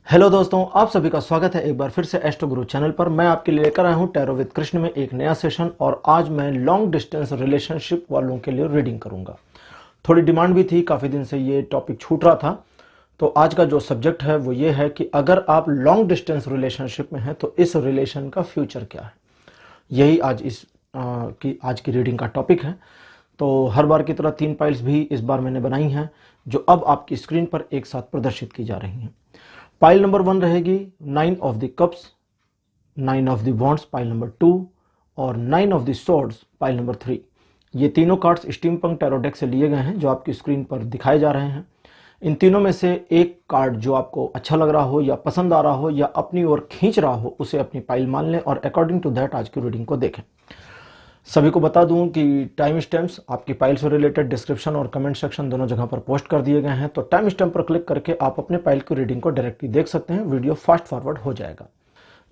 Hello दोस्तों, आप सभी का स्वागत है एक बार फिर से एस्ट्रो गुरु चैनल पर। मैं आपके लिए लेकर आया हूं टैरो विद कृष्ण में एक नया सेशन और आज मैं लॉन्ग डिस्टेंस रिलेशनशिप वालों के लिए रीडिंग करूंगा। थोड़ी डिमांड भी थी, काफ़ी दिन से ये टॉपिक छूट रहा था। तो आज का जो सब्जेक्ट है वो ये है कि अगर आप लॉन्ग डिस्टेंस रिलेशनशिप में हैं तो इस रिलेशन का फ्यूचर क्या है। यही आज की रीडिंग का टॉपिक है। तो हर बार की तरह 3 फाइल्स भी इस बार मैंने बनाई हैं जो अब आपकी स्क्रीन पर एक साथ प्रदर्शित की जा रही हैं। पाइल नंबर 1 रहेगी 9 of the cups, 9 of the wands pile number 2 और 9 of the swords pile number 3। ये तीनों कार्ड्स स्टीमपंक टैरो डेक से लिए गए हैं जो आपकी स्क्रीन पर दिखाए जा रहे हैं। इन तीनों में से एक कार्ड जो आपको अच्छा लग रहा हो या पसंद आ रहा हो या अपनी ओर खींच रहा हो उसे अपनी पाइल मान लें और अकॉर्डिंग टू दैट आज की रीडिंग को देखें। सभी को बता दूं कि टाइम स्टैम्प्स आपकी फाइल से रिलेटेड डिस्क्रिप्शन और कमेंट सेक्शन दोनों जगह पर पोस्ट कर दिए गए हैं। तो टाइम स्टैम्प पर क्लिक करके आप अपने फाइल की रीडिंग को डायरेक्टली देख सकते हैं। वीडियो फास्ट फॉरवर्ड हो जाएगा।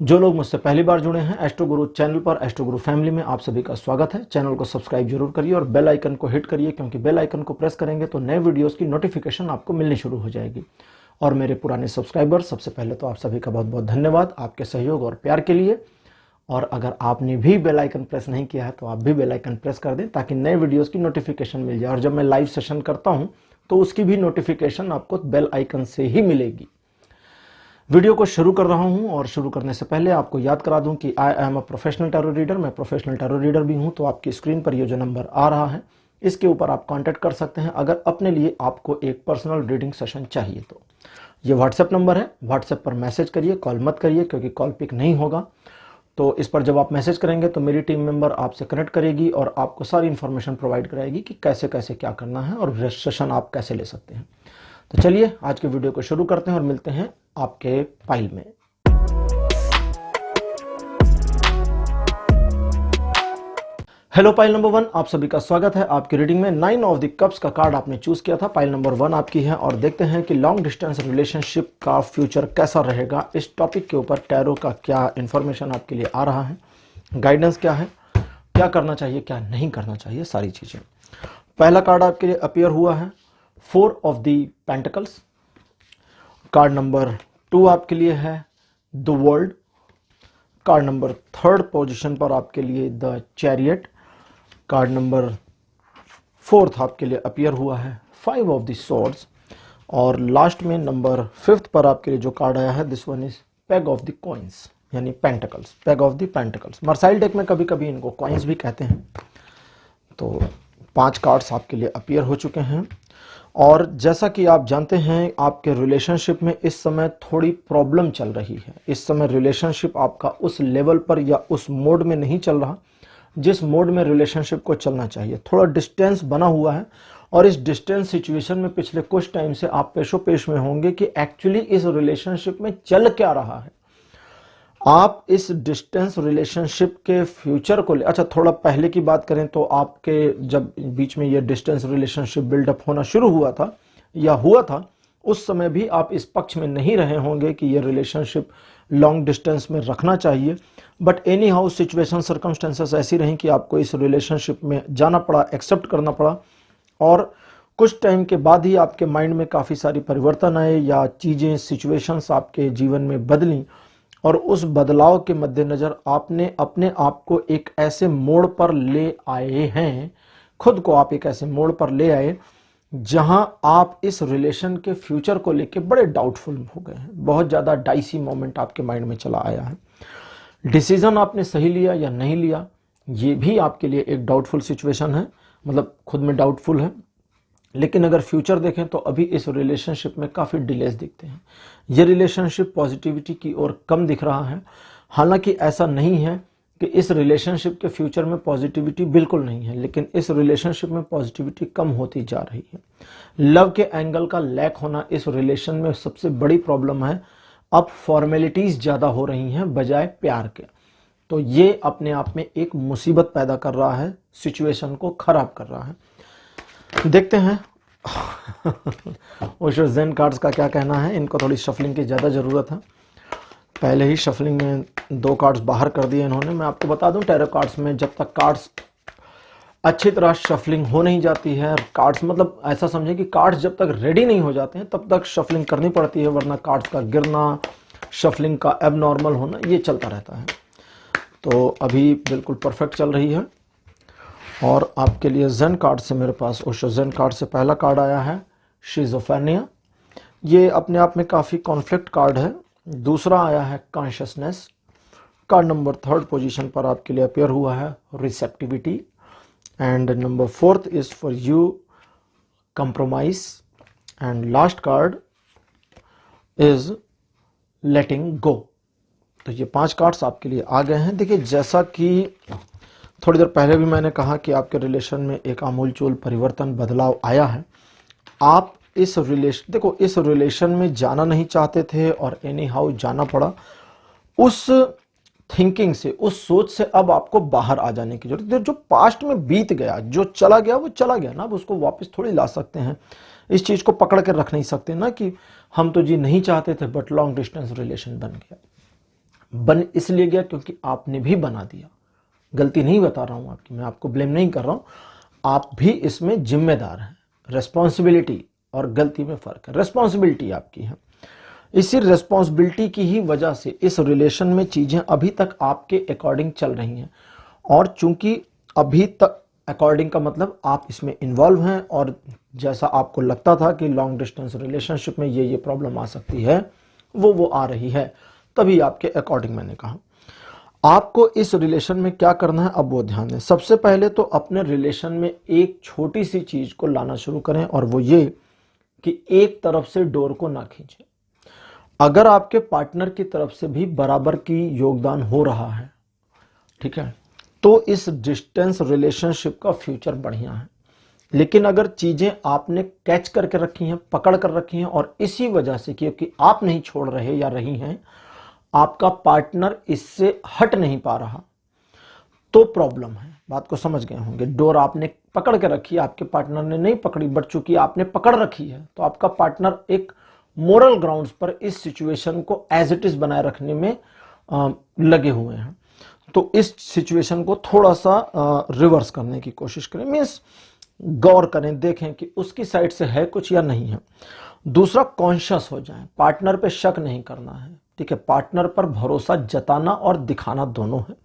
जो लोग मुझसे पहली बार जुड़े हैं एस्ट्रो गुरु चैनल पर, एस्ट्रो गुरु फैमिली में आप सभी का स्वागत है। चैनल को सब्सक्राइब जरूर करिए और बेल आइकन को हिट करिए, क्योंकि बेल आइकन को प्रेस करेंगे तो नए वीडियोस की नोटिफिकेशन आपको मिलनी शुरू हो जाएगी। और मेरे पुराने सब्सक्राइबर, सबसे पहले तो आप सभी का बहुत बहुत धन्यवाद आपके सहयोग और प्यार के लिए। और अगर आपने भी बेल आइकन प्रेस नहीं किया है तो आप भी बेल आइकन प्रेस कर दें ताकि नए वीडियोस की नोटिफिकेशन मिल जाए। और जब मैं लाइव सेशन करता हूं तो उसकी भी नोटिफिकेशन आपको बेल आइकन से ही मिलेगी। वीडियो को शुरू कर रहा हूं और शुरू करने से पहले आपको याद करा दूं कि I am a professional tarot reader. मैं प्रोफेशनल टैरो रीडर भी हूं। तो आपकी स्क्रीन पर ये जो नंबर आ रहा है इसके ऊपर आप कॉन्टैक्ट कर सकते हैं अगर अपने लिए आपको एक पर्सनल रीडिंग सेशन चाहिए तो। ये व्हाट्सएप नंबर है, व्हाट्सएप पर मैसेज करिए, कॉल मत करिए क्योंकि कॉल पिक नहीं होगा। तो इस पर जब आप मैसेज करेंगे तो मेरी टीम मेंबर आपसे कनेक्ट करेगी और आपको सारी इन्फॉर्मेशन प्रोवाइड कराएगी कि कैसे कैसे क्या करना है और रजिस्ट्रेशन आप कैसे ले सकते हैं। तो चलिए आज के वीडियो को शुरू करते हैं और मिलते हैं आपके फाइल में। हेलो पाइल नंबर 1, आप सभी का स्वागत है आपकी रीडिंग में। 9 ऑफ द कप्स का कार्ड आपने चूज किया था। पाइल नंबर 1 आपकी है और देखते हैं कि लॉन्ग डिस्टेंस रिलेशनशिप का फ्यूचर कैसा रहेगा। इस टॉपिक के ऊपर टैरो का क्या इन्फॉर्मेशन आपके लिए आ रहा है, गाइडेंस क्या है, क्या करना चाहिए क्या नहीं करना चाहिए, सारी चीजें। पहला कार्ड आपके लिए अपीयर हुआ है 4 of the pentacles. Card number 2 आपके लिए है the world. Card number 3rd position पर आपके लिए the chariot. Card number 4th आपके लिए अपीयर हुआ है 5 ऑफ द स्वॉर्ड्स। और लास्ट में नंबर 5th पर आपके लिए जो कार्ड आया है this one is page of the coins, यानी pentacles, page of the pentacles. Marseille deck में कभी कभी इनको कॉइन्स भी कहते हैं। तो 5 कार्ड्स आपके लिए अपीयर हो चुके हैं। और जैसा कि आप जानते हैं आपके रिलेशनशिप में इस समय थोड़ी प्रॉब्लम चल रही है। इस समय रिलेशनशिप आपका उस लेवल पर या उस मोड में नहीं चल रहा जिस मोड में रिलेशनशिप को चलना चाहिए। थोड़ा डिस्टेंस बना हुआ है और इस डिस्टेंस सिचुएशन में पिछले कुछ टाइम से आप पेशो पेश में होंगे कि एक्चुअली इस रिलेशनशिप में चल क्या रहा है। आप इस डिस्टेंस रिलेशनशिप के फ्यूचर को अच्छा, थोड़ा पहले की बात करें तो आपके जब बीच में ये डिस्टेंस रिलेशनशिप बिल्डअप होना शुरू हुआ था या हुआ था उस समय भी आप इस पक्ष में नहीं रहे होंगे कि ये रिलेशनशिप लॉन्ग डिस्टेंस में रखना चाहिए। But any how situation circumstances ऐसी रहीं कि आपको इस रिलेशनशिप में जाना पड़ा, एक्सेप्ट करना पड़ा। और कुछ टाइम के बाद ही आपके माइंड में काफ़ी सारी परिवर्तन आए या चीज़ें, सिचुएशंस आपके जीवन में बदली। और उस बदलाव के मद्देनज़र आपने अपने आप को एक ऐसे मोड़ पर ले आए हैं, खुद को आप एक ऐसे मोड़ पर ले आए जहां आप इस रिलेशन के फ्यूचर को लेके बड़े डाउटफुल हो गए हैं। बहुत ज़्यादा डाइसी मोमेंट आपके माइंड में चला आया है। डिसीजन आपने सही लिया या नहीं लिया ये भी आपके लिए एक डाउटफुल सिचुएशन है, मतलब खुद में डाउटफुल है। लेकिन अगर फ्यूचर देखें तो अभी इस रिलेशनशिप में काफ़ी डिलेस दिखते हैं। ये रिलेशनशिप पॉजिटिविटी की ओर कम दिख रहा है। हालांकि ऐसा नहीं है कि इस रिलेशनशिप के फ्यूचर में पॉजिटिविटी बिल्कुल नहीं है, लेकिन इस रिलेशनशिप में पॉजिटिविटी कम होती जा रही है। लव के एंगल का लैक होना इस रिलेशन में सबसे बड़ी प्रॉब्लम है। अब फॉर्मेलिटीज़ ज़्यादा हो रही हैं बजाय प्यार के। तो ये अपने आप में एक मुसीबत पैदा कर रहा है, सिचुएशन को खराब कर रहा है। देखते हैं ओशो ज़ेन कार्ड्स का क्या कहना है। इनको थोड़ी शफलिंग की ज़्यादा ज़रूरत है। पहले ही शफलिंग में 2 कार्ड्स बाहर कर दिए इन्होंने। मैं आपको बता दूं टैरो कार्ड्स में जब तक कार्ड्स अच्छी तरह शफलिंग हो नहीं जाती है। कार्ड्स मतलब ऐसा समझें कि कार्ड्स जब तक रेडी नहीं हो जाते हैं तब तक शफलिंग करनी पड़ती है, वरना कार्ड्स का गिरना, शफलिंग का एबनॉर्मल होना ये चलता रहता है। तो अभी बिल्कुल परफेक्ट चल रही है। और आपके लिए जेन कार्ड से मेरे पास ओशो जेन कार्ड से पहला कार्ड आया है शिज़ोफ्रेनिया। ये अपने आप में काफ़ी कॉन्फ्लिक्ट कार्ड है। दूसरा आया है consciousness. Card number 3rd position पर आपके लिए अपेयर हुआ है receptivity. And number 4th is for you compromise. And last card is letting go. तो ये 5 कार्ड्स आपके लिए आ गए हैं। देखिए, जैसा कि थोड़ी देर पहले भी मैंने कहा कि आपके रिलेशन में एक आमूलचूल परिवर्तन, बदलाव आया है। आप इस रिलेशन में जाना नहीं चाहते थे और एनी हाउ जाना पड़ा। उस थिंकिंग से, उस सोच से अब आपको बाहर आ जाने की जरूरत है। जो पास्ट में बीत गया, जो चला गया वो चला गया ना, अब उसको वापस थोड़ी ला सकते हैं। इस चीज को पकड़ कर रख नहीं सकते ना कि हम तो जी नहीं चाहते थे बट लॉन्ग डिस्टेंस रिलेशन बन गया। बन इसलिए गया क्योंकि आपने भी बना दिया। गलती नहीं बता रहा हूं आपकी, मैं आपको ब्लेम नहीं कर रहा हूं, आप भी इसमें जिम्मेदार हैं। रेस्पॉन्सिबिलिटी और गलती में फर्क है। रेस्पॉन्सिबिलिटी आपकी है। इसी रेस्पॉन्सिबिलिटी की ही वजह से इस रिलेशन में चीजें अभी तक आपके अकॉर्डिंग चल रही हैं। और चूंकि अभी तक अकॉर्डिंग का मतलब आप इसमें इन्वॉल्व हैं और जैसा आपको लगता था कि लॉन्ग डिस्टेंस रिलेशनशिप में ये प्रॉब्लम आ सकती है, वो आ रही है, तभी आपके अकॉर्डिंग मैंने कहा। आपको इस रिलेशन में क्या करना है अब वो ध्यान दें। सबसे पहले तो अपने रिलेशन में एक छोटी सी चीज को लाना शुरू करें और वो ये कि एक तरफ से डोर को ना खींचें। अगर आपके पार्टनर की तरफ से भी बराबर की योगदान हो रहा है, ठीक है, तो इस डिस्टेंस रिलेशनशिप का फ्यूचर बढ़िया है। लेकिन अगर चीजें आपने कैच करके रखी हैं, पकड़ कर रखी हैं और इसी वजह से क्योंकि आप नहीं छोड़ रहे या रही हैं, आपका पार्टनर इससे हट नहीं पा रहा, तो प्रॉब्लम है। बात को समझ गए होंगे। डोर आपने पकड़ के रखी है, आपके पार्टनर ने नहीं पकड़ी, बट चूंकि आपने पकड़ रखी है तो आपका पार्टनर एक मोरल ग्राउंड्स पर इस सिचुएशन को एज इट इज बनाए रखने में लगे हुए हैं। तो इस सिचुएशन को थोड़ा सा रिवर्स करने की कोशिश करें, मीन्स गौर करें, देखें कि उसकी साइड से है कुछ या नहीं है। दूसरा, कॉन्शियस हो जाएं, पार्टनर पे शक नहीं करना है, ठीक है। पार्टनर पर भरोसा जताना और दिखाना दोनों है।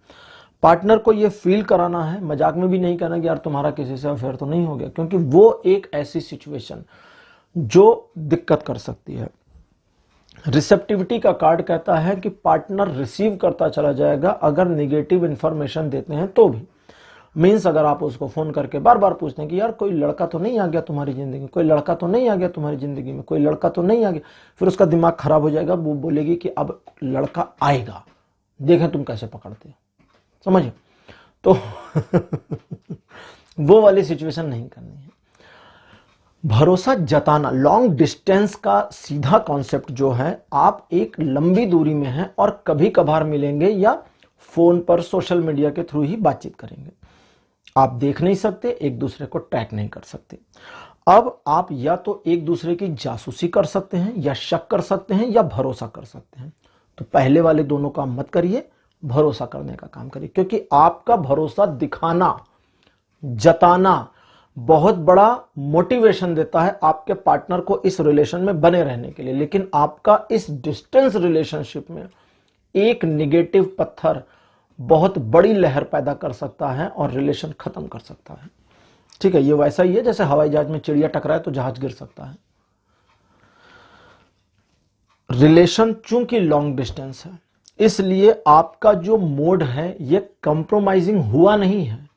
पार्टनर को ये फील कराना है, मजाक में भी नहीं कहना कि यार तुम्हारा किसी से अफेयर तो नहीं हो गया, क्योंकि वो एक ऐसी सिचुएशन जो दिक्कत कर सकती है। रिसेप्टिविटी का कार्ड कहता है कि पार्टनर रिसीव करता चला जाएगा अगर निगेटिव इंफॉर्मेशन देते हैं तो भी। मीन्स अगर आप उसको फोन करके बार बार पूछते हैं कि यार कोई लड़का तो नहीं आ गया तुम्हारी जिंदगी में, कोई लड़का तो नहीं आ गया तुम्हारी जिंदगी में, कोई लड़का तो नहीं आ गया, फिर उसका दिमाग खराब हो जाएगा। वो बोलेगी कि अब लड़का आएगा, देखें तुम कैसे पकड़ते हो, समझे। तो वो वाली सिचुएशन नहीं करनी है। भरोसा जताना, लॉन्ग डिस्टेंस का सीधा कॉन्सेप्ट जो है, आप एक लंबी दूरी में हैं और कभी कभार मिलेंगे या फोन पर सोशल मीडिया के थ्रू ही बातचीत करेंगे। आप देख नहीं सकते, एक दूसरे को ट्रैक नहीं कर सकते। अब आप या तो एक दूसरे की जासूसी कर सकते हैं, या शक कर सकते हैं, या भरोसा कर सकते हैं। तो पहले वाले दोनों काम मत करिए, भरोसा करने का काम करिए, क्योंकि आपका भरोसा दिखाना, जताना बहुत बड़ा मोटिवेशन देता है आपके पार्टनर को इस रिलेशन में बने रहने के लिए। लेकिन आपका इस डिस्टेंस रिलेशनशिप में एक निगेटिव पत्थर बहुत बड़ी लहर पैदा कर सकता है और रिलेशन खत्म कर सकता है, ठीक है। ये वैसा ही है जैसे हवाई जहाज में चिड़िया टकराए तो जहाज गिर सकता है। रिलेशन चूंकि लॉन्ग डिस्टेंस है, इसलिए आपका जो मोड है ये कंप्रोमाइजिंग हुआ नहीं है,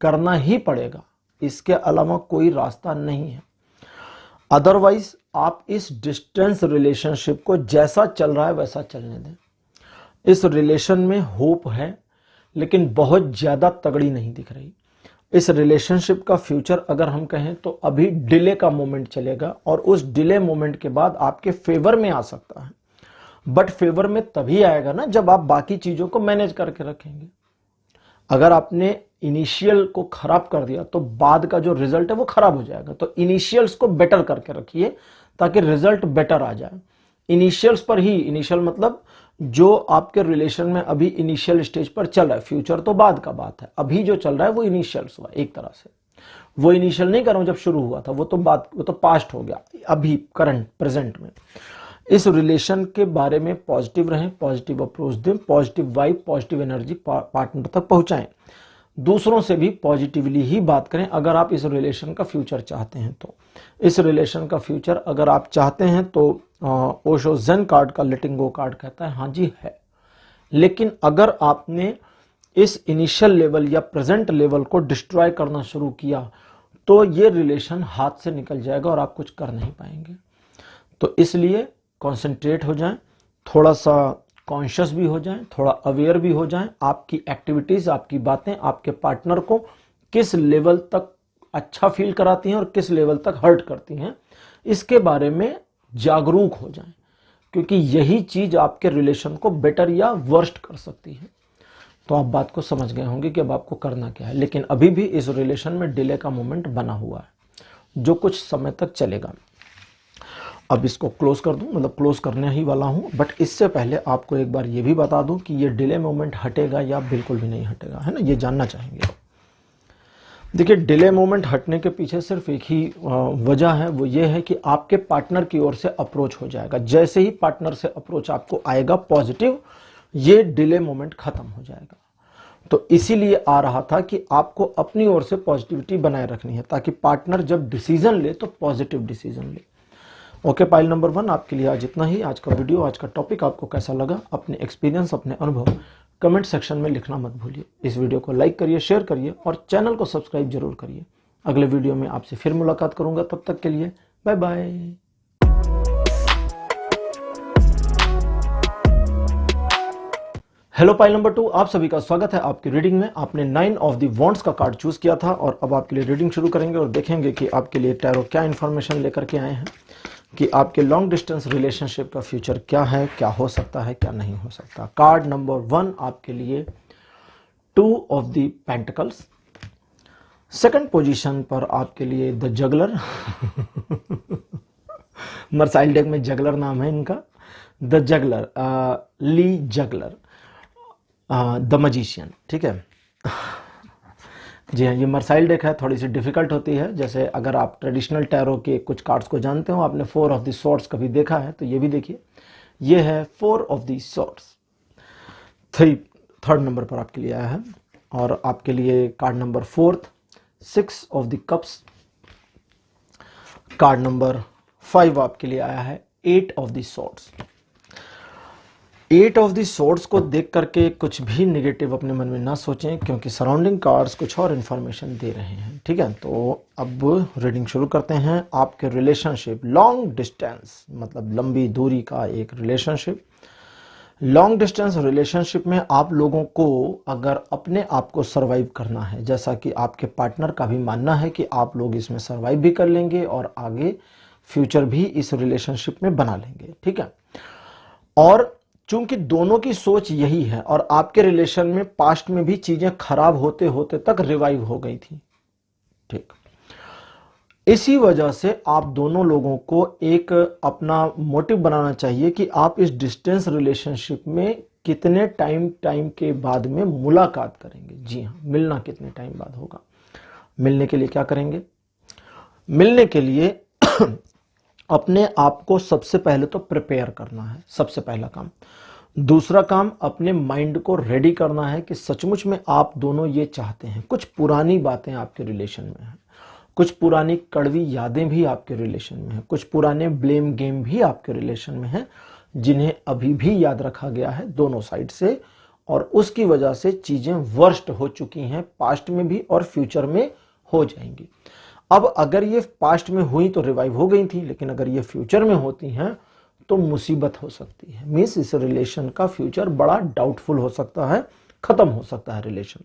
करना ही पड़ेगा, इसके अलावा कोई रास्ता नहीं है। अदरवाइज आप इस डिस्टेंस रिलेशनशिप को जैसा चल रहा है वैसा चलने दें। इस रिलेशन में होप है, लेकिन बहुत ज्यादा तगड़ी नहीं दिख रही। इस रिलेशनशिप का फ्यूचर अगर हम कहें तो अभी डिले का मोमेंट चलेगा और उस डिले मोमेंट के बाद आपके फेवर में आ सकता है। बट फेवर में तभी आएगा ना जब आप बाकी चीजों को मैनेज करके रखेंगे। अगर आपने इनिशियल को खराब कर दिया तो बाद का जो रिजल्ट है वो खराब हो जाएगा। तो इनिशियल्स को बेटर करके रखिए ताकि रिजल्ट बेटर आ जाए। इनिशियल्स पर ही, इनिशियल मतलब जो आपके रिलेशन में अभी इनिशियल स्टेज पर चल रहा है, फ्यूचर तो बाद का बात है, अभी जो चल रहा है वो इनिशियल्स हुआ एक तरह से। वो इनिशियल नहीं कर रहा हूं जब शुरू हुआ था, वो तो पास्ट हो गया। अभी करंट प्रेजेंट में इस रिलेशन के बारे में पॉजिटिव रहें, पॉजिटिव अप्रोच दें, positive vibe, positive energy partner तक पहुंचाएं। दूसरों से भी पॉजिटिवली ही बात करें अगर आप इस रिलेशन का फ्यूचर चाहते हैं तो। इस रिलेशन का फ्यूचर अगर आप चाहते हैं तो ओशो जेन कार्ड का लेटिंग गो कार्ड कहता है हाँ जी है। लेकिन अगर आपने इस इनिशियल लेवल या प्रेजेंट लेवल को डिस्ट्रॉय करना शुरू किया तो ये रिलेशन हाथ से निकल जाएगा और आप कुछ कर नहीं पाएंगे। तो इसलिए कॉन्सेंट्रेट हो जाएं, थोड़ा सा कॉन्शियस भी हो जाएं, थोड़ा अवेयर भी हो जाएं। आपकी एक्टिविटीज, आपकी बातें आपके पार्टनर को किस लेवल तक अच्छा फील कराती हैं और किस लेवल तक हर्ट करती हैं, इसके बारे में जागरूक हो जाएं, क्योंकि यही चीज आपके रिलेशन को बेटर या वर्स्ट कर सकती है। तो आप बात को समझ गए होंगे कि अब आपको करना क्या है। लेकिन अभी भी इस रिलेशन में डिले का मोमेंट बना हुआ है जो कुछ समय तक चलेगा। अब इसको क्लोज कर दूं, मतलब क्लोज करने ही वाला हूं, बट इससे पहले आपको एक बार ये भी बता दूं कि ये डिले मोमेंट हटेगा या बिल्कुल भी नहीं हटेगा, है ना, ये जानना चाहेंगे। देखिए, डिले मोमेंट हटने के पीछे सिर्फ एक ही वजह है, वो ये है कि आपके पार्टनर की ओर से अप्रोच हो जाएगा। जैसे ही पार्टनर से अप्रोच आपको आएगा पॉजिटिव, ये डिले मोमेंट खत्म हो जाएगा। तो इसीलिए आ रहा था कि आपको अपनी ओर से पॉजिटिविटी बनाए रखनी है ताकि पार्टनर जब डिसीजन ले तो पॉजिटिव डिसीजन ले। ओके, पाइल नंबर 1 आपके लिए आज इतना ही। आज का वीडियो, आज का टॉपिक आपको कैसा लगा, अपने एक्सपीरियंस, अपने अनुभव कमेंट सेक्शन में लिखना मत भूलिए। इस वीडियो को लाइक करिए, शेयर करिए और चैनल को सब्सक्राइब जरूर करिए। अगले वीडियो में आपसे फिर मुलाकात करूंगा, तब तक के लिए bye bye. Hello pile number 2, आप सभी का स्वागत है आपकी रीडिंग में। आपने 9 ऑफ द वॉन्ड्स का कार्ड चूज किया था और अब आपके लिए रीडिंग शुरू करेंगे और देखेंगे कि आपके लिए टैरो क्या इन्फॉर्मेशन लेकर के आए हैं, कि आपके लॉन्ग डिस्टेंस रिलेशनशिप का फ्यूचर क्या है, क्या हो सकता है, क्या नहीं हो सकता। कार्ड नंबर 1 आपके लिए 2 of the pentacles. Second position पर आपके लिए द जगलर। मर्साइल डेक में जगलर नाम है इनका, the juggler, le juggler, the magician. ठीक है जी हाँ, ये मर्साइल डेक है, थोड़ी सी डिफिकल्ट होती है। जैसे अगर आप ट्रेडिशनल टैरो के कुछ कार्ड्स को जानते हो, आपने 4 ऑफ द स्वॉर्ड्स कभी देखा है तो ये भी देखिए, ये है 4 of the swords. Third number पर आपके लिए आया है। और आपके लिए card number 4, 6 of the cups. Card number 5 आपके लिए आया है 8 of the swords. 8 of the swords को देख करके कुछ भी नेगेटिव अपने मन में ना सोचें, क्योंकि सराउंडिंग कार्ड्स कुछ और इन्फॉर्मेशन दे रहे हैं। ठीक है, तो अब रीडिंग शुरू करते हैं। आपके रिलेशनशिप, लॉन्ग डिस्टेंस मतलब लंबी दूरी का एक रिलेशनशिप। लॉन्ग डिस्टेंस रिलेशनशिप में आप लोगों को अगर अपने आप को सर्वाइव करना है, जैसा कि आपके पार्टनर का भी मानना है कि आप लोग इसमें सर्वाइव भी कर लेंगे और आगे फ्यूचर भी इस रिलेशनशिप में बना लेंगे। ठीक है, और चूंकि दोनों की सोच यही है और आपके रिलेशन में पास्ट में भी चीजें खराब होते होते तक रिवाइव हो गई थी। ठीक, इसी वजह से आप दोनों लोगों को एक अपना मोटिव बनाना चाहिए कि आप इस डिस्टेंस रिलेशनशिप में कितने टाइम के बाद में मुलाकात करेंगे। जी हाँ, मिलना कितने टाइम बाद होगा। मिलने के लिए क्या करेंगे? मिलने के लिए अपने आप को सबसे पहले तो प्रिपेयर करना है, सबसे पहला काम। दूसरा काम, अपने माइंड को रेडी करना है कि सचमुच में आप दोनों ये चाहते हैं। कुछ पुरानी बातें आपके रिलेशन में हैं, कुछ पुरानी कड़वी यादें भी आपके रिलेशन में हैं, कुछ पुराने ब्लेम गेम भी आपके रिलेशन में हैं जिन्हें अभी भी याद रखा गया है दोनों साइड से, और उसकी वजह से चीजें वर्स्ट हो चुकी हैं पास्ट में भी और फ्यूचर में हो जाएंगी। अब अगर ये पास्ट में हुई तो रिवाइव हो गई थी, लेकिन अगर ये फ्यूचर में होती हैं तो मुसीबत हो सकती है। मीन्स इस रिलेशन का फ्यूचर बड़ा डाउटफुल हो सकता है, खत्म हो सकता है रिलेशन।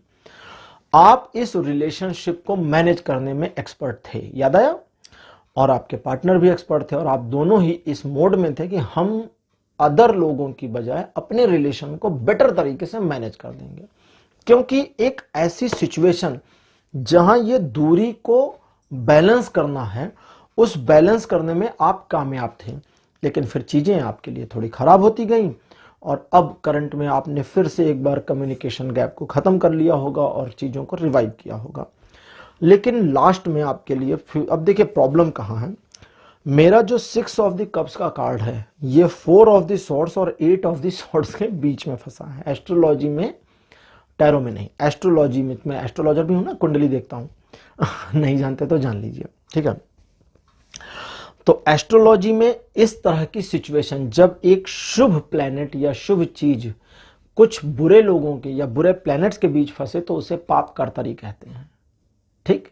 आप इस रिलेशनशिप को मैनेज करने में एक्सपर्ट थे, याद आया, और आपके पार्टनर भी एक्सपर्ट थे और आप दोनों ही इस मोड में थे कि हम अदर लोगों की बजाय अपने रिलेशन को बेटर तरीके से मैनेज कर देंगे। क्योंकि एक ऐसी सिचुएशन जहां ये दूरी को बैलेंस करना है, उस बैलेंस करने में आप कामयाब थे, लेकिन फिर चीजें आपके लिए थोड़ी खराब होती गई और अब करंट में आपने फिर से एक बार कम्युनिकेशन गैप को ख़त्म कर लिया होगा और चीज़ों को रिवाइव किया होगा। लेकिन लास्ट में आपके लिए अब देखिए प्रॉब्लम कहाँ है। मेरा जो 6 ऑफ द कप्स का कार्ड है ये 4 ऑफ द सॉर्ड्स और 8 ऑफ द सॉर्ड्स के बीच में फंसा है। एस्ट्रोलॉजी में, टैरो में नहीं, एस्ट्रोलॉजी में, मैं एस्ट्रोलॉजर भी हूं ना, कुंडली देखता हूं नहीं जानते तो जान लीजिए, ठीक है। तो एस्ट्रोलॉजी में इस तरह की सिचुएशन, जब एक शुभ प्लैनेट या शुभ चीज कुछ बुरे लोगों के या बुरे प्लैनेट्स के बीच फंसे तो उसे पाप कर्तरी कहते हैं, ठीक,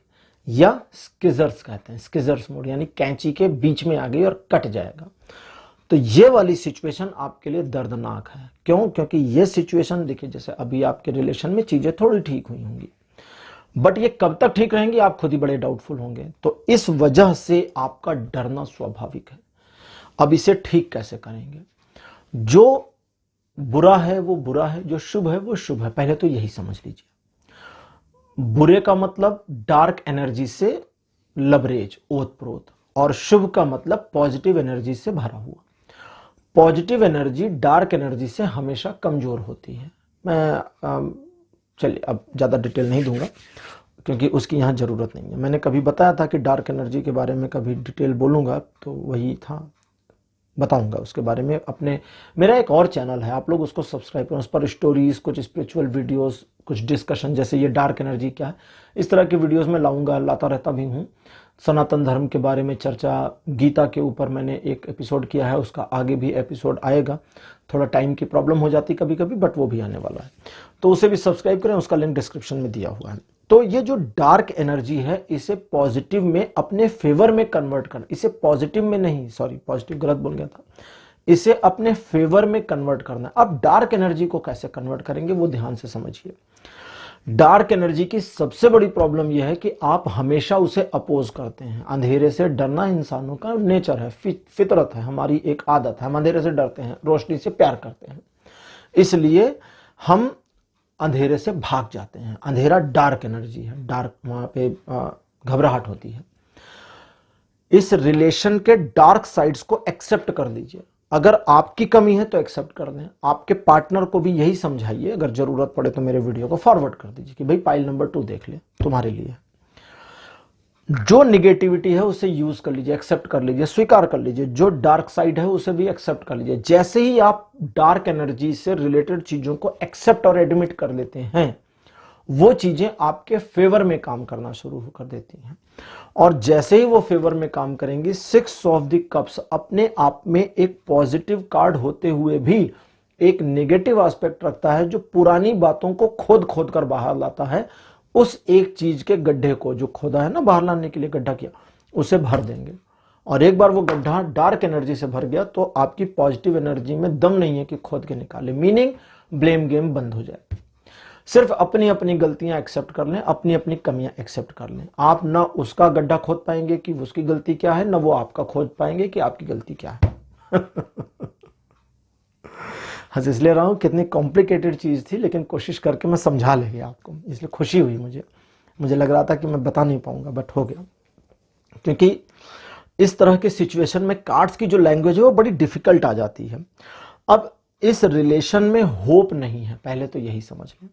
या स्किजर्स कहते हैं। स्किजर्स मोड यानी कैंची के बीच में आ गई और कट जाएगा। तो ये वाली सिचुएशन आपके लिए दर्दनाक है। क्यों? क्योंकि ये सिचुएशन देखिए, जैसे अभी आपके रिलेशन में चीजें थोड़ी ठीक हुई होंगी, बट ये कब तक ठीक रहेंगी आप खुद ही बड़े डाउटफुल होंगे। तो इस वजह से आपका डरना स्वाभाविक है। अब इसे ठीक कैसे करेंगे? जो बुरा है वो बुरा है, जो शुभ है वो शुभ है, पहले तो यही समझ लीजिए। बुरे का मतलब डार्क एनर्जी से लबरेज, ओत प्रोत, और शुभ का मतलब पॉजिटिव एनर्जी से भरा हुआ। पॉजिटिव एनर्जी डार्क एनर्जी से हमेशा कमजोर होती है। मैं चलिए अब ज़्यादा डिटेल नहीं दूंगा क्योंकि उसकी यहाँ ज़रूरत नहीं है। मैंने कभी बताया था कि डार्क एनर्जी के बारे में कभी डिटेल बोलूँगा तो वही था, बताऊंगा उसके बारे में। अपने मेरा एक और चैनल है, आप लोग उसको सब्सक्राइब करें, उस पर स्टोरीज, कुछ स्पिरिचुअल वीडियोस, कुछ डिस्कशन, जैसे ये डार्क एनर्जी क्या है, इस तरह की वीडियोस में लाऊंगा, लाता रहता भी हूँ। सनातन धर्म के बारे में चर्चा, गीता के ऊपर मैंने एक एपिसोड किया है, उसका आगे भी एपिसोड आएगा। थोड़ा टाइम की प्रॉब्लम हो जाती कभी कभी, बट वो भी आने वाला है, तो उसे भी सब्सक्राइब करें, उसका लिंक डिस्क्रिप्शन में दिया हुआ है। तो ये जो डार्क एनर्जी है इसे पॉजिटिव में, अपने फेवर में कन्वर्ट कर, इसे पॉजिटिव में नहीं, सॉरी पॉजिटिव गलत बोल गया था, इसे अपने फेवर में कन्वर्ट करना है। अब डार्क एनर्जी को कैसे कन्वर्ट करेंगे वो ध्यान से समझिए। डार्क एनर्जी की सबसे बड़ी प्रॉब्लम यह है कि आप हमेशा उसे अपोज करते हैं। अंधेरे से डरना इंसानों का नेचर है, फितरत है, हमारी एक आदत है। हम अंधेरे से डरते हैं, रोशनी से प्यार करते हैं, इसलिए हम अंधेरे से भाग जाते हैं। अंधेरा डार्क एनर्जी है, डार्क, वहां पे घबराहट होती है। इस रिलेशन के डार्क साइड्स को एक्सेप्ट कर लीजिए। अगर आपकी कमी है तो एक्सेप्ट कर दें। आपके पार्टनर को भी यही समझाइए, अगर जरूरत पड़े तो मेरे वीडियो को फॉरवर्ड कर दीजिए कि भाई पाइल नंबर 2 देख ले, तुम्हारे लिए। जो निगेटिविटी है उसे यूज कर लीजिए, एक्सेप्ट कर लीजिए, स्वीकार कर लीजिए। जो डार्क साइड है उसे भी एक्सेप्ट कर लीजिए। जैसे ही आप डार्क एनर्जी से रिलेटेड चीजों को एक्सेप्ट और एडमिट कर लेते हैं, वो चीजें आपके फेवर में काम करना शुरू कर देती हैं। और जैसे ही वो फेवर में काम करेंगी, 6 ऑफ द कप्स अपने आप में एक पॉजिटिव कार्ड होते हुए भी एक नेगेटिव एस्पेक्ट रखता है, जो पुरानी बातों को खोद खोद कर बाहर लाता है। उस एक चीज के गड्ढे को जो खोदा है ना, बाहर लाने के लिए गड्ढा किया, उसे भर देंगे। और एक बार वो गड्ढा डार्क एनर्जी से भर गया तो आपकी पॉजिटिव एनर्जी में दम नहीं है कि खोद के निकाले। मीनिंग ब्लेम गेम बंद हो जाए। सिर्फ अपनी अपनी गलतियां एक्सेप्ट कर लें, अपनी अपनी कमियां एक्सेप्ट कर लें। आप ना उसका गड्ढा खोद पाएंगे कि उसकी गलती क्या है, ना वो आपका खोद पाएंगे कि आपकी गलती क्या है। हंस इसलिए रहा हूं, कितनी कॉम्प्लिकेटेड चीज थी, लेकिन कोशिश करके मैं समझा ले गया आपको, इसलिए खुशी हुई मुझे लग रहा था कि मैं बता नहीं पाऊंगा, बट हो गया। क्योंकि इस तरह के सिचुएशन में कार्ड्स की जो लैंग्वेज है वो बड़ी डिफिकल्ट आ जाती है। अब इस रिलेशन में होप नहीं है, पहले तो यही समझ लें।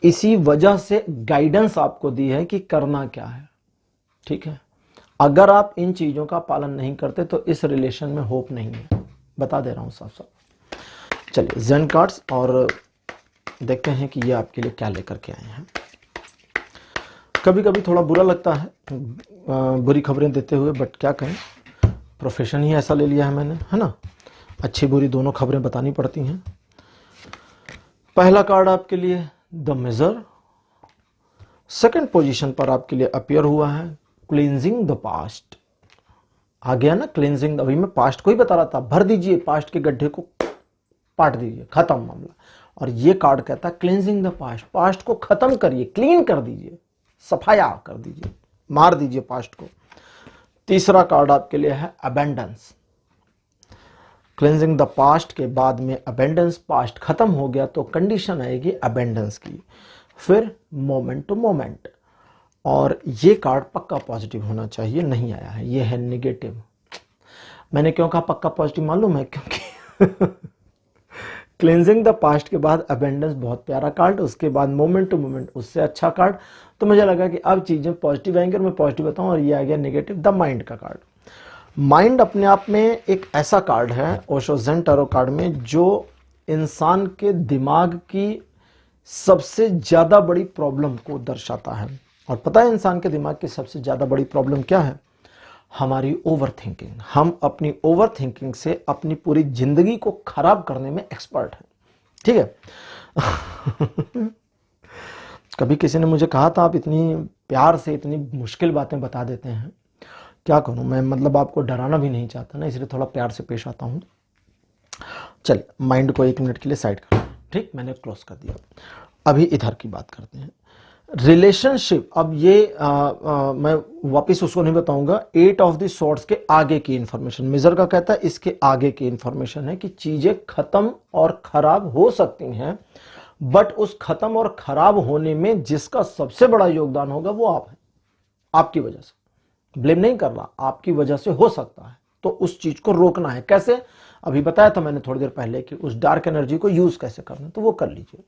इसी वजह से गाइडेंस आपको दी है कि करना क्या है, ठीक है। अगर आप इन चीजों का पालन नहीं करते तो इस रिलेशन में होप नहीं है, बता दे रहा हूं साफ साफ। चलिए जेन कार्ड्स और देखते हैं कि ये आपके लिए क्या लेकर के आए हैं। कभी कभी थोड़ा बुरा लगता है बुरी खबरें देते हुए, बट क्या कहें, प्रोफेशन ही ऐसा ले लिया है मैंने, है ना। अच्छी बुरी दोनों खबरें बतानी पड़ती हैं। पहला कार्ड आपके लिए द मेजर, सेकंड पोजीशन पर आपके लिए अपीयर हुआ है क्लींजिंग द पास्ट। आ गया ना क्लींजिंग, अभी मैं पास्ट को ही बता रहा था। भर दीजिए पास्ट के गड्ढे को, पाट दीजिए, खत्म मामला। और ये कार्ड कहता है क्लींजिंग द पास्ट, पास्ट को खत्म करिए, क्लीन कर दीजिए, सफाया कर दीजिए, मार दीजिए पास्ट को। तीसरा कार्ड आपके लिए है अबेंडेंस। क्लेंजिंग द पास्ट के बाद में अबेंडेंस, पास्ट खत्म हो गया तो कंडीशन आएगी अबेंडेंस की, फिर मोमेंट टू मोमेंट। और ये कार्ड पक्का पॉजिटिव होना चाहिए, नहीं आया है, ये है नेगेटिव। मैंने क्यों कहा पक्का पॉजिटिव मालूम है? क्योंकि क्लेंजिंग द पास्ट के बाद अबेंडेंस बहुत प्यारा कार्ड, उसके बाद मोमेंट टू मोमेंट उससे अच्छा कार्ड। तो मुझे लगा कि अब चीजें पॉजिटिव आएंगे और मैं पॉजिटिव बताऊं, और ये आ गया नेगेटिव, द माइंड का कार्ड। माइंड अपने आप में एक ऐसा कार्ड है ओशो ज़ेन टैरो कार्ड में जो इंसान के दिमाग की सबसे ज्यादा बड़ी प्रॉब्लम को दर्शाता है। और पता है इंसान के दिमाग की सबसे ज्यादा बड़ी प्रॉब्लम क्या है? हमारी ओवर थिंकिंग। हम अपनी ओवर थिंकिंग से अपनी पूरी जिंदगी को खराब करने में एक्सपर्ट हैं। ठीक है। कभी किसी ने मुझे कहा था आप इतनी प्यार से इतनी मुश्किल बातें बता देते हैं। क्या करूं मैं, मतलब आपको डराना भी नहीं चाहता ना, इसलिए थोड़ा प्यार से पेश आता हूं। चलिए माइंड को 1 मिनट के लिए साइड कर, ठीक, मैंने क्लोज कर दिया। अभी इधर की बात करते हैं, रिलेशनशिप। अब ये मैं वापस उसको नहीं बताऊंगा। 8 ऑफ द सॉर्ड्स के आगे की इंफॉर्मेशन, मिजर का कहता है इसके आगे की इंफॉर्मेशन है कि चीजें खत्म और खराब हो सकती हैं, बट उस खत्म और खराब होने में जिसका सबसे बड़ा योगदान होगा वो आप हैं। आपकी वजह से, ब्लेम नहीं कर रहा, आपकी वजह से हो सकता है। तो उस चीज को रोकना है। कैसे? अभी बताया था मैंने थोड़ी देर पहले कि उस डार्क एनर्जी को यूज कैसे करना है, तो वो कर लीजिए।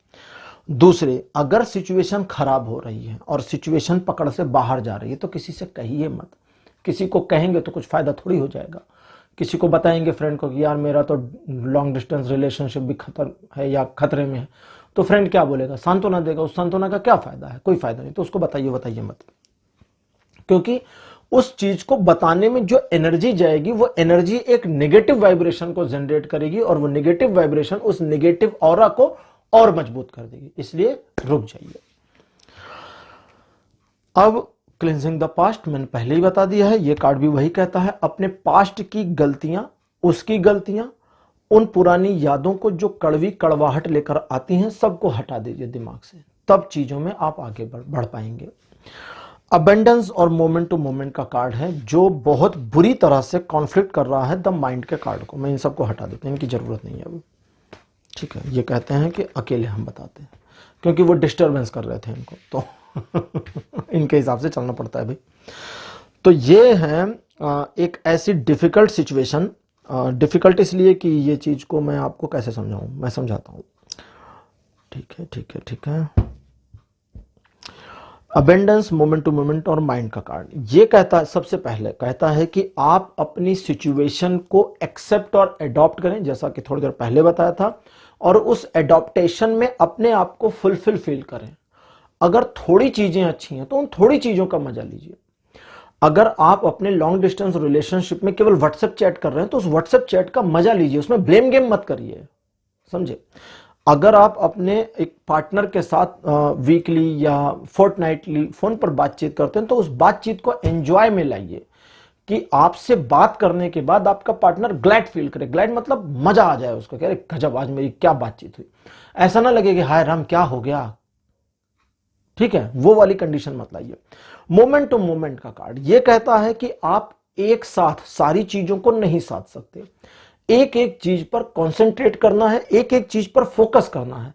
दूसरे, अगर सिचुएशन खराब हो रही है और सिचुएशन पकड़ से बाहर जा रही है तो किसी से कहिए मत। किसी को कहेंगे तो कुछ फायदा थोड़ी हो जाएगा। किसी को बताएंगे फ्रेंड को कि यार मेरा तो लॉन्ग डिस्टेंस रिलेशनशिप भी खतर है या खतरे में है, तो फ्रेंड क्या बोलेगा? सांत्वना देगा। उस सांत्वना का क्या फायदा है? कोई फायदा नहीं। तो उसको बताइए मत, क्योंकि उस चीज को बताने में जो एनर्जी जाएगी वो एनर्जी एक नेगेटिव वाइब्रेशन को जनरेट करेगी, और वो नेगेटिव वाइब्रेशन उस नेगेटिव ऑरा को और मजबूत कर देगी। इसलिए रुक जाइए। अब क्लिंजिंग द पास्ट मैंने पहले ही बता दिया है, ये कार्ड भी वही कहता है, अपने पास्ट की गलतियां, उसकी गलतियां, उन पुरानी यादों को जो कड़वी कड़वाहट लेकर आती हैं, सबको हटा दीजिए दिमाग से, तब चीजों में आप आगे बढ़ पाएंगे। अबेंडेंस और मोमेंट टू मोमेंट का कार्ड है जो बहुत बुरी तरह से कॉन्फ्लिक्ट कर रहा है द माइंड के कार्ड को। मैं इन सबको हटा देता हूं, इनकी जरूरत नहीं है अभी। ठीक है, ये कहते हैं कि अकेले हम बताते हैं, क्योंकि वो डिस्टरबेंस कर रहे थे इनको, तो इनके हिसाब से चलना पड़ता है भाई। तो ये है एक ऐसी डिफिकल्ट सिचुएशन। डिफिकल्ट इसलिए कि ये चीज को मैं आपको कैसे समझाऊं, मैं समझाता हूं। ठीक है। अबेंडेंस, मोमेंट टू मोमेंट और माइंड का कार्ड ये कहता है, सबसे पहले कहता है कि आप अपनी सिचुएशन को एक्सेप्ट और एडॉप्ट करें, जैसा कि थोड़ी देर पहले बताया था, और उस एडॉप्टेशन में अपने आप को फुलफिल फील करें। अगर थोड़ी चीजें अच्छी हैं तो उन थोड़ी चीजों का मजा लीजिए। अगर आप अपने लॉन्ग डिस्टेंस रिलेशनशिप में केवल व्हाट्सएप चैट कर रहे हैं तो उस व्हाट्सएप चैट का मजा लीजिए, उसमें ब्लेम गेम मत करिए, समझे? अगर आप अपने एक पार्टनर के साथ वीकली या फोर्टनाइटली फोन पर बातचीत करते हैं तो उस बातचीत को एंजॉय में लाइए, कि आपसे बात करने के बाद आपका पार्टनर ग्लैड फील करे। ग्लैड मतलब मजा आ जाए उसको, कह रहे गजब आज मेरी क्या बातचीत हुई। ऐसा ना लगे कि हाय राम क्या हो गया। ठीक है, वो वाली कंडीशन मत लाइए। मोमेंट टू मोमेंट का कार्ड ये कहता है कि आप एक साथ सारी चीजों को नहीं साध सकते, एक एक चीज पर कंसंट्रेट करना है, एक एक चीज पर फोकस करना है,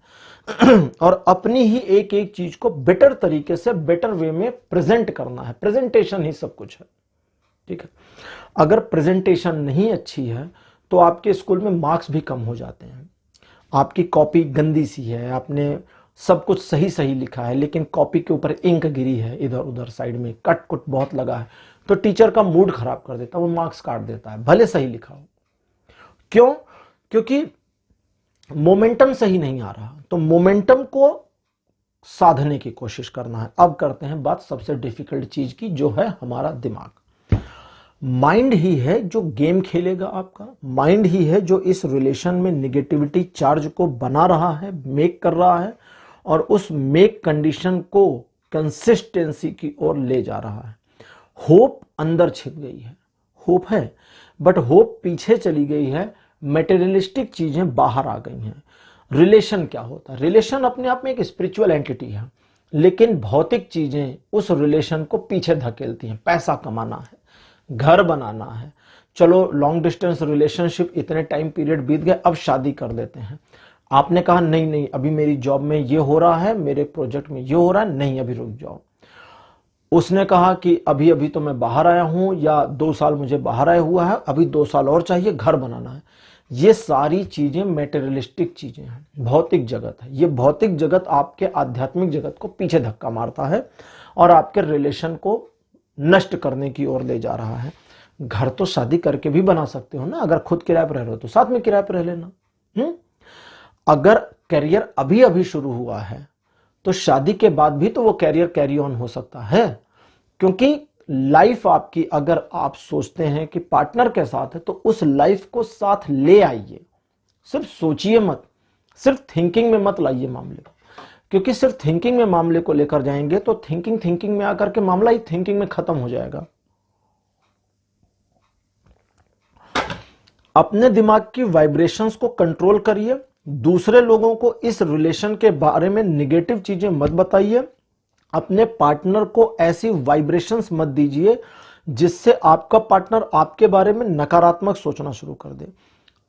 और अपनी ही एक एक चीज को बेटर तरीके से बेटर वे में प्रेजेंट करना है। प्रेजेंटेशन ही सब कुछ है। ठीक है, अगर प्रेजेंटेशन नहीं अच्छी है तो आपके स्कूल में मार्क्स भी कम हो जाते हैं। आपकी कॉपी गंदी सी है, आपने सब कुछ सही सही लिखा है लेकिन कॉपी के ऊपर इंक गिरी है, इधर उधर साइड में कट कुट बहुत लगा है, तो टीचर का मूड खराब कर देता है, वो मार्क्स काट देता है भले सही लिखा हो। क्यों? क्योंकि मोमेंटम सही नहीं आ रहा। तो मोमेंटम को साधने की कोशिश करना है। अब करते हैं बात सबसे डिफिकल्ट चीज की, जो है हमारा दिमाग। माइंड ही है जो गेम खेलेगा आपका, माइंड ही है जो इस रिलेशन में निगेटिविटी चार्ज को बना रहा है, मेक कर रहा है, और उस मेक कंडीशन को कंसिस्टेंसी की ओर ले जा रहा है। होप अंदर छिप गई है, होप है बट होप पीछे चली गई है, मेटेरियलिस्टिक चीजें बाहर आ गई हैं। रिलेशन क्या होता है? रिलेशन अपने आप में एक स्पिरिचुअल एंटिटी है, लेकिन भौतिक चीजें उस रिलेशन को पीछे धकेलती हैं। पैसा कमाना है, घर बनाना है, चलो लॉन्ग डिस्टेंस रिलेशनशिप इतने टाइम पीरियड बीत गए, अब शादी कर लेते हैं। आपने कहा नहीं नहीं अभी मेरी जॉब में ये हो रहा है, मेरे प्रोजेक्ट में ये हो रहा है, नहीं अभी रुक जाओ। उसने कहा कि अभी अभी तो मैं बाहर आया हूं, या 2 साल मुझे बाहर आया हुआ है, अभी 2 साल और चाहिए, घर बनाना है। ये सारी चीजें मेटेरियलिस्टिक चीजें हैं, भौतिक जगत है। ये भौतिक जगत आपके आध्यात्मिक जगत को पीछे धक्का मारता है और आपके रिलेशन को नष्ट करने की ओर ले जा रहा है। घर तो शादी करके भी बना सकते हो ना, अगर खुद किराए पर रह रहे हो तो साथ में किराए पर रह लेना। अगर करियर अभी अभी शुरू हुआ है तो शादी के बाद भी तो वो करियर कैरी ऑन हो सकता है, क्योंकि लाइफ आपकी, अगर आप सोचते हैं कि पार्टनर के साथ है तो उस लाइफ को साथ ले आइए। सिर्फ सोचिए मत, सिर्फ थिंकिंग में मत लाइए मामले को, क्योंकि सिर्फ थिंकिंग में मामले को लेकर जाएंगे तो थिंकिंग में आकर के मामला ही थिंकिंग में खत्म हो जाएगा। अपने दिमाग की वाइब्रेशंस को कंट्रोल करिए। दूसरे लोगों को इस रिलेशन के बारे में निगेटिव चीजें मत बताइए। अपने पार्टनर को ऐसी वाइब्रेशंस मत दीजिए जिससे आपका पार्टनर आपके बारे में नकारात्मक सोचना शुरू कर दे।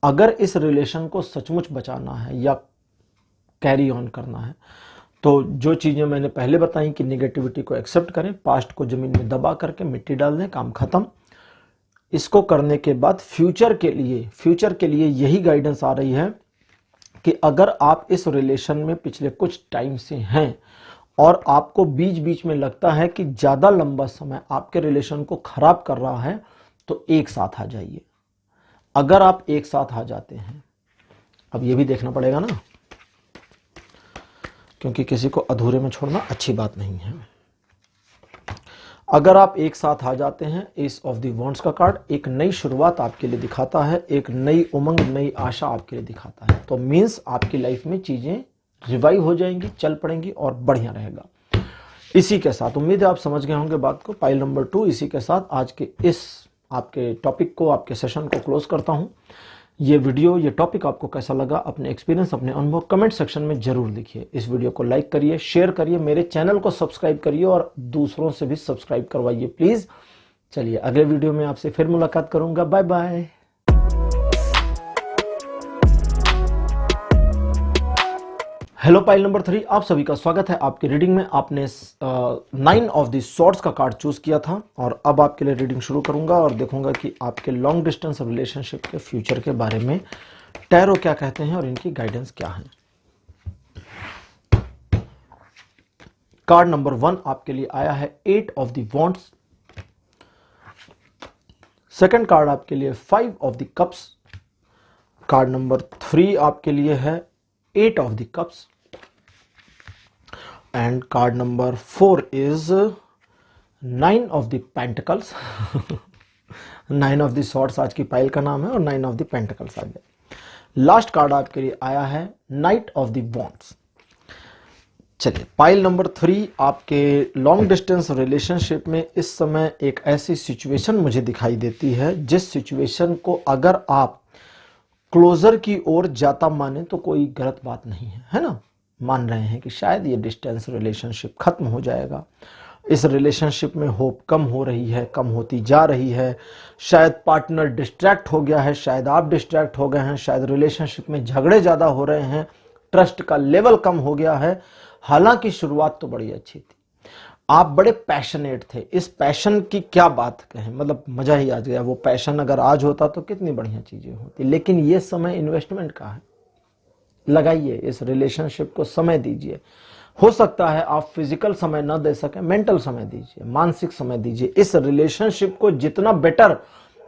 अगर इस रिलेशन को सचमुच बचाना है या कैरी ऑन करना है तो जो चीजें मैंने पहले बताई कि निगेटिविटी को एक्सेप्ट करें, पास्ट को जमीन में दबा करके मिट्टी डाल दें, काम खत्म। इसको करने के बाद फ्यूचर के लिए यही गाइडेंस आ रही है कि अगर आप इस रिलेशन में पिछले कुछ टाइम से हैं और आपको बीच बीच में लगता है कि ज्यादा लंबा समय आपके रिलेशन को खराब कर रहा है तो एक साथ आ जाइए। अगर आप एक साथ आ जाते हैं, अब ये भी देखना पड़ेगा ना, क्योंकि किसी को अधूरे में छोड़ना अच्छी बात नहीं है। अगर आप एक साथ आ जाते हैं, एस ऑफ द वॉन्ड्स का कार्ड एक नई शुरुआत आपके लिए दिखाता है, एक नई उमंग, नई आशा आपके लिए दिखाता है। तो मीन्स आपकी लाइफ में चीजें रिवाइव हो जाएंगी, चल पड़ेंगी और बढ़िया रहेगा। इसी के साथ उम्मीद है आप समझ गए होंगे बात को। पाइल नंबर 2, इसी के साथ आज के इस आपके टॉपिक को, आपके सेशन को क्लोज करता हूं। ये वीडियो, ये टॉपिक आपको कैसा लगा, अपने एक्सपीरियंस, अपने अनुभव कमेंट सेक्शन में जरूर लिखिए। इस वीडियो को लाइक करिए, शेयर करिए, मेरे चैनल को सब्सक्राइब करिए और दूसरों से भी सब्सक्राइब करवाइए प्लीज। चलिए अगले वीडियो में आपसे फिर मुलाकात करूंगा। Bye bye. Hello pile number 3, आप सभी का स्वागत है आपकी रीडिंग में। आपने 9 ऑफ द स्वॉर्ड्स का कार्ड चूज किया था और अब आपके लिए रीडिंग शुरू करूंगा और देखूंगा कि आपके लॉन्ग डिस्टेंस रिलेशनशिप के फ्यूचर के बारे में टैरो क्या कहते हैं और इनकी गाइडेंस क्या है। कार्ड नंबर 1 आपके लिए आया है 8 of the wands. Second card आपके लिए 5 of the cups. Card number 3 आपके लिए है 8 of the cups and card number 4 is 9 of the pentacles. 9 of the swords आज की पाइल का नाम है और 9 ऑफ द पेंटिकल्स आ गए। लास्ट कार्ड आपके लिए आया है नाइट ऑफ द वॉन्ड्स। चलिए पाइल नंबर 3, आपके लॉन्ग डिस्टेंस रिलेशनशिप में इस समय एक ऐसी सिचुएशन मुझे दिखाई देती है जिस सिचुएशन को अगर आप क्लोजर की ओर जाता माने तो कोई गलत बात नहीं है, है ना। मान रहे हैं कि शायद ये डिस्टेंस रिलेशनशिप खत्म हो जाएगा, इस रिलेशनशिप में होप कम हो रही है, कम होती जा रही है, शायद पार्टनर डिस्ट्रैक्ट हो गया है, शायद आप डिस्ट्रैक्ट हो गए हैं, शायद रिलेशनशिप में झगड़े ज्यादा हो रहे हैं, ट्रस्ट का लेवल कम हो गया है। हालांकि शुरुआत तो बड़ी अच्छी थी, आप बड़े पैशनेट थे। इस पैशन की क्या बात कहें, मतलब मजा ही आ गया। वो पैशन अगर आज होता तो कितनी बढ़िया चीजें होती। लेकिन ये समय इन्वेस्टमेंट का है, लगाइए इस रिलेशनशिप को, समय दीजिए। हो सकता है आप फिजिकल समय ना दे सके, मेंटल समय दीजिए, मानसिक समय दीजिए। इस रिलेशनशिप को जितना बेटर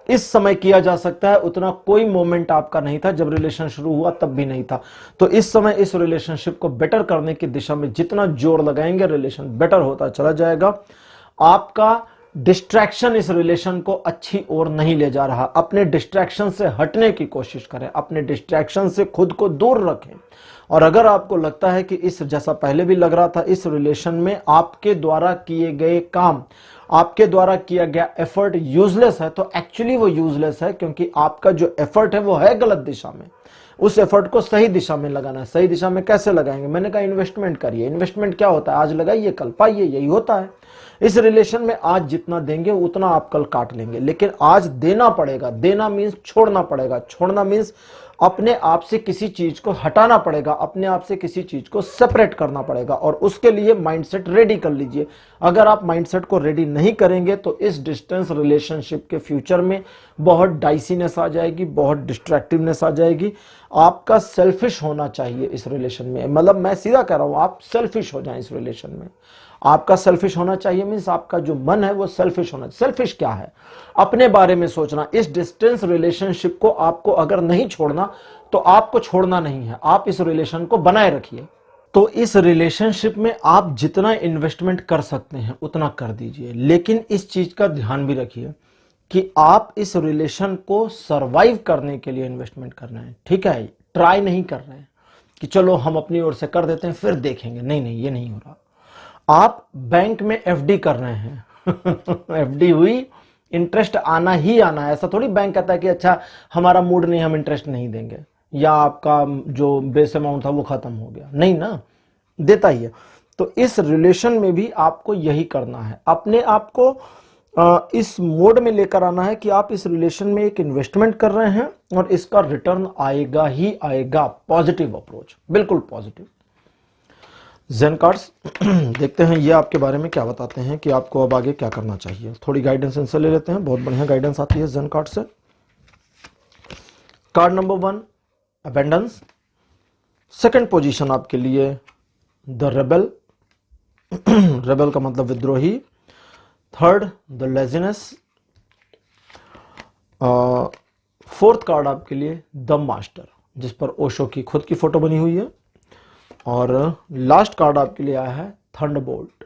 इस समय किया जा सकता है उतना कोई मोमेंट आपका नहीं था जब रिलेशन शुरू हुआ, तब भी नहीं था। तो इस समय इस रिलेशनशिप को बेटर करने की दिशा में जितना जोर लगाएंगे रिलेशन बेटर होता चला जाएगा। आपका डिस्ट्रैक्शन इस रिलेशन को अच्छी ओर नहीं ले जा रहा। अपने डिस्ट्रैक्शन से हटने की कोशिश करें, अपने डिस्ट्रैक्शन से खुद को दूर रखें। और अगर आपको लगता है कि इस, जैसा पहले भी लग रहा था, इस रिलेशन में आपके द्वारा किए गए काम, आपके द्वारा किया गया एफर्ट यूजलेस है, तो एक्चुअली वो यूजलेस है, क्योंकि आपका जो एफर्ट है वो है गलत दिशा में। उस एफर्ट को सही दिशा में लगाना है। सही दिशा में कैसे लगाएंगे? मैंने कहा इन्वेस्टमेंट करिए। इन्वेस्टमेंट क्या होता है? आज लगाइए कल पाइए, यही होता है इस रिलेशन में। आज जितना देंगे उतना आप कल काट लेंगे, लेकिन आज देना पड़ेगा। देना मीन्स छोड़ना पड़ेगा, छोड़ना मीन्स अपने आप से किसी चीज को हटाना पड़ेगा, अपने आप से किसी चीज को सेपरेट करना पड़ेगा, और उसके लिए माइंडसेट रेडी कर लीजिए। अगर आप माइंडसेट को रेडी नहीं करेंगे तो इस डिस्टेंस रिलेशनशिप के फ्यूचर में बहुत डाइसीनेस आ जाएगी, बहुत डिस्ट्रैक्टिवनेस आ जाएगी। आपका सेल्फिश होना चाहिए इस रिलेशन में, मतलब मैं सीधा कह रहा हूं, आप सेल्फिश हो जाएं इस रिलेशन में। आपका सेल्फिश होना चाहिए मीन्स आपका जो मन है वो सेल्फिश होना चाहिए। सेल्फिश क्या है? अपने बारे में सोचना। इस डिस्टेंस रिलेशनशिप को आपको अगर नहीं छोड़ना तो आपको छोड़ना नहीं है, आप इस रिलेशन को बनाए रखिए। तो इस रिलेशनशिप में आप जितना इन्वेस्टमेंट कर सकते हैं उतना कर दीजिए, लेकिन इस चीज का ध्यान भी रखिए कि आप इस रिलेशन को सरवाइव करने के लिए इन्वेस्टमेंट कर रहे हैं, ठीक है? ट्राई नहीं कर रहे हैं कि चलो हम अपनी ओर से कर देते हैं फिर देखेंगे, नहीं नहीं, ये नहीं हो रहा। आप बैंक में एफडी कर रहे हैं एफडी हुई, इंटरेस्ट आना ही आना है। ऐसा थोड़ी बैंक कहता है कि अच्छा हमारा मूड नहीं, हम इंटरेस्ट नहीं देंगे, या आपका जो बेस अमाउंट था वो खत्म हो गया, नहीं ना, देता ही है। तो इस रिलेशन में भी आपको यही करना है, अपने आप को इस मोड में लेकर आना है कि आप इस रिलेशन में एक इन्वेस्टमेंट कर रहे हैं और इसका रिटर्न आएगा ही आएगा। पॉजिटिव अप्रोच, बिल्कुल पॉजिटिव। ज़ेन कार्ड्स देखते हैं ये आपके बारे में क्या बताते हैं कि आपको अब आगे क्या करना चाहिए। थोड़ी गाइडेंस इनसे ले लेते हैं, बहुत बढ़िया गाइडेंस आती है ज़ेन कार्ड से। Card number 1 abundance, second position आपके लिए द रेबल रेबल का मतलब विद्रोही, third the laziness, fourth card आपके लिए द मास्टर जिस पर ओशो की खुद की फोटो बनी हुई है, और लास्ट कार्ड आपके लिए आया है थंडरबोल्ट।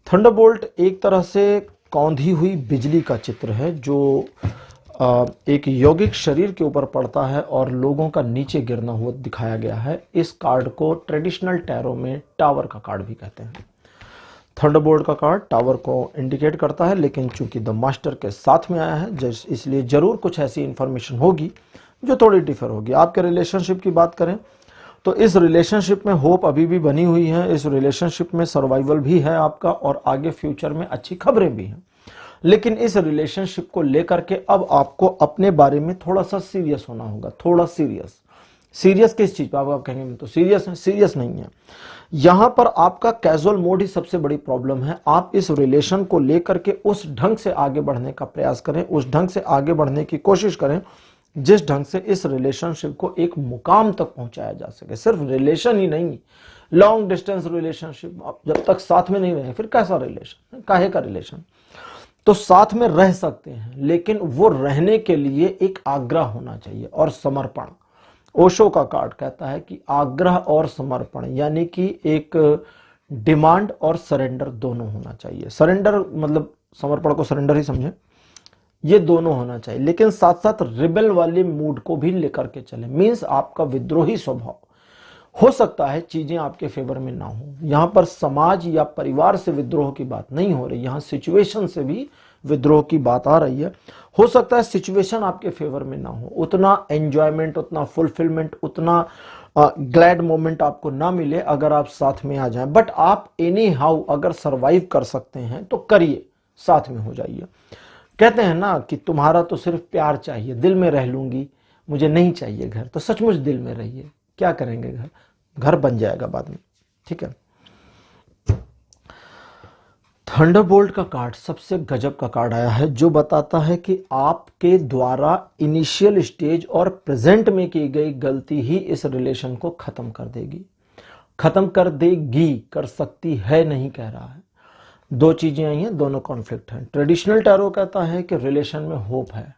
थंडरबोल्ट एक तरह से कौंधी हुई बिजली का चित्र है जो एक यौगिक शरीर के ऊपर पड़ता है और लोगों का नीचे गिरना हुआ दिखाया गया है। इस कार्ड को ट्रेडिशनल टैरो में टावर का कार्ड भी कहते हैं। थंडरबोल्ट का कार्ड टावर को इंडिकेट करता है, लेकिन चूंकि द मास्टर के साथ में आया है इसलिए जरूर कुछ ऐसी इंफॉर्मेशन होगी जो थोड़ी डिफर होगी। आपके रिलेशनशिप की बात करें तो इस रिलेशनशिप में होप अभी भी बनी हुई है, इस रिलेशनशिप में सर्वाइवल भी है आपका, और आगे फ्यूचर में अच्छी खबरें भी हैं। लेकिन इस रिलेशनशिप को लेकर के अब आपको अपने बारे में थोड़ा सा सीरियस होना होगा, थोड़ा सीरियस। सीरियस किस चीज पर? आप कहेंगे मैं तो सीरियस है, सीरियस नहीं है। यहां पर आपका कैजुअल मोड ही सबसे बड़ी प्रॉब्लम है। आप इस रिलेशन को लेकर के उस ढंग से आगे बढ़ने का प्रयास करें, उस ढंग से आगे बढ़ने की कोशिश करें जिस ढंग से इस रिलेशनशिप को एक मुकाम तक पहुंचाया जा सके। सिर्फ रिलेशन ही नहीं, लॉन्ग डिस्टेंस रिलेशनशिप, आप जब तक साथ में नहीं रहे फिर कैसा रिलेशन, काहे का रिलेशन? तो साथ में रह सकते हैं, लेकिन वो रहने के लिए एक आग्रह होना चाहिए और समर्पण। ओशो का कार्ड कहता है कि आग्रह और समर्पण, यानी कि एक डिमांड और सरेंडर दोनों होना चाहिए। सरेंडर मतलब समर्पण को सरेंडर ही समझें, ये दोनों होना चाहिए, लेकिन साथ साथ रिबेल वाले मूड को भी लेकर के चले। मींस आपका विद्रोही स्वभाव हो सकता है चीजें आपके फेवर में ना हो। यहां पर समाज या परिवार से विद्रोह की बात नहीं हो रही, यहां सिचुएशन से भी विद्रोह की बात आ रही है। हो सकता है सिचुएशन आपके फेवर में ना हो, उतना एंजॉयमेंट, उतना फुलफिलमेंट, उतना ग्लैड मोमेंट आपको ना मिले अगर आप साथ में आ जाएं। बट आप एनी हाउ अगर सरवाइव कर सकते हैं तो करिए, साथ में हो जाइए। कहते हैं ना कि तुम्हारा तो सिर्फ प्यार चाहिए, दिल में रह लूंगी, मुझे नहीं चाहिए घर। तो सचमुच दिल में रहिए, क्या करेंगे, घर बन जाएगा बाद में, ठीक है। थंडरबोल्ट का कार्ड सबसे गजब का कार्ड आया है जो बताता है कि आपके द्वारा इनिशियल स्टेज और प्रेजेंट में की गई गलती ही इस रिलेशन को खत्म कर देगी, खत्म कर देगी, कर सकती है नहीं कह रहा है। दो चीजें आई हैं, दोनों कॉन्फ्लिक्ट हैं। ट्रेडिशनल टैरो कहता है कि रिलेशन में होप है।